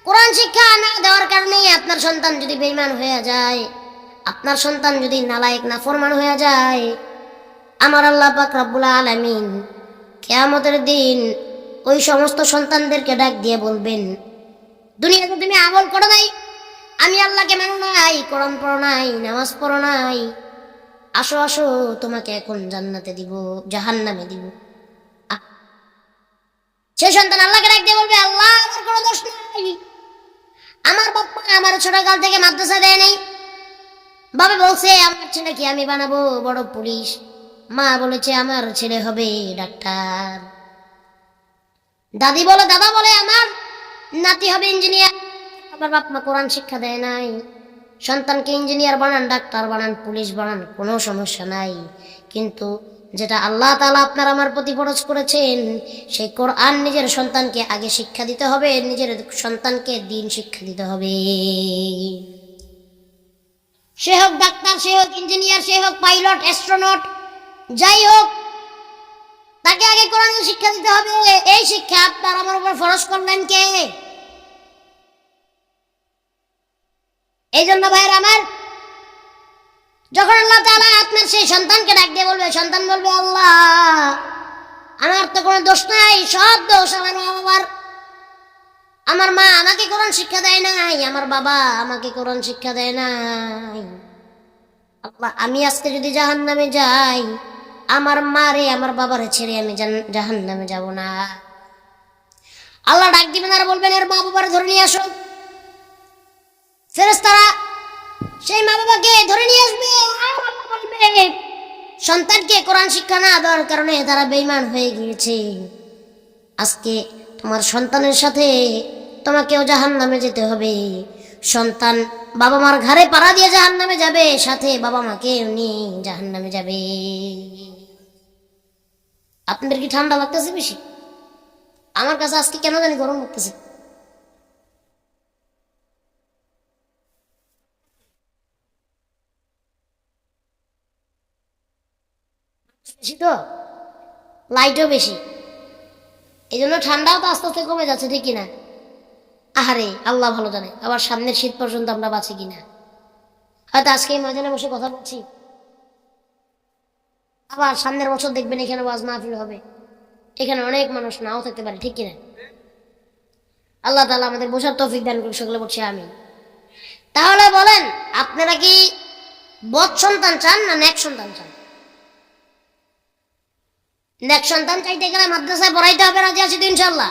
কোরআন শিক্ষা না দেওয়ার কারণে আপনার সন্তান যদি বেঈমান হয়ে যায়, আপনার সন্তান যদি নালায়েক নাফরমান হয়ে যায়, আমার আল্লাহ পাক রব্বুল আলামিন কিয়ামতের দিন ওই সমস্ত সন্তানদেরকে ডাক দিয়ে বলবেন, দুনিয়াতে তুমি আমল করো নাই, আমি আল্লাহকে মানো নাই, কোরআন পড়ো নাই, নামাজ পড়ো নাই, আসো আসো তোমাকে এখন জান্নাতে দিব, জাহান্নামে দিব। সে সন্তান আল্লাহকে ডাক দিয়ে বলবে, আল্লাহ আমার কোনো দোষ নাই, আমার বাবা আমার ছোটকাল থেকে মাদ্রাসা দেয় নাই, বাবা বলছে আমার ছেলেকে আমি বানাবো বড় পুলিশ, মা বলেছে আমার ছেলে হবে ডাক্তার, দাদা বলে আমার নাতি হবে ইঞ্জিনিয়ার, আমার বাপ মা কোরআন শিক্ষা দেয় নাই। সন্তানকে ইঞ্জিনিয়ার বানান, ডাক্তার বানান, পুলিশ বানান, কোনো সমস্যা নাই, কিন্তু যেটা আল্লাহ তাআলা আপনার আমার প্রতি ফরজ করেছেন সেই কোরআন নিজের সন্তানকে আগে শিক্ষা দিতে হবে, নিজের সন্তানকে দ্বীন শিক্ষা দিতে হবে। সে হোক ডাক্তার, সে হোক ইঞ্জিনিয়ার, সে হোক পাইলট, অ্যাস্ট্রোনট, যাই হোক, তাকে আগে কোরআন শিক্ষা দিতে হবে। এই শিক্ষা আপনার আমার উপর ফরজ করলেন কে? এই জন্য ভাইয়ের আমার, যখন আল্লাহ তাআলা আপনার সেই সন্তানকে ডাক দিয়ে বলবে, সন্তান বলবে, আল্লাহ আমার তো কোনো দোষ নাই, সব দোষ আমার মা বাবার, আমার মা আমাকে কোরআন শিক্ষা দেয় নাই, আমার বাবা আমাকে কোরআন শিক্ষা দেয় নাই, আল্লাহ আমি আজকে যদি জাহান্নামে যাই, আমার মারে আমার বাবারে ছেড়ে আমি জাহান্নামে যাব না। আল্লাহ ডাক দিবেন আর বলবেন, এর মা বাবারে ধরে নিয়ে আসো। ফেরেশতারা সেই মা বাবাকে ধরে নিয়ে আসবে, আর আল্লাহ বলবে, সন্তানকে কোরআন শিক্ষা না দেওয়ার কারণে তারা বেঈমান হয়ে গিয়েছে, আজকে তোমার সন্তানের সাথে তোমাকেও জাহান্নামে যেতে হবে। সন্তান বাবা মার ঘাড়ে পাড়া দিয়ে জাহান্নামে যাবে, সাথে বাবা মাকে নিয়ে জাহান্নামে যাবে। আপনাদের কি ঠান্ডা লাগতেছে বেশি? আমার কাছে আজকে কেন জানি গরম লাগতেছে। বেশি তো, লাইটও বেশি, এই জন্য ঠান্ডাও তো আস্তে আস্তে কমে যাচ্ছে, ঠিক কিনা? আহারে আল্লাহ ভালো জানে আবার সামনের শীত পর্যন্ত আমরা বাঁচি কিনা। হয়তো আজকে এই ময়দানে বসে কথা বলছি, আবার সামনের বছর দেখবেন এখানে ওয়াজ মাহফিল হবে, এখানে অনেক মানুষ নাও থাকতে পারে, ঠিক কিনা? আল্লাহ তাআলা আমাদের বোঝার তৌফিক দান করুন, সকলে বলছি আমিন। তাহলে বলেন, আপনারা কি বদ সন্তান চান না নেক সন্তান চান? নেক সন্তান চাইতে গেলে মাদ্রাসায় পড়াইতে হবে, রাজি আছি তো ইনশাল্লাহ?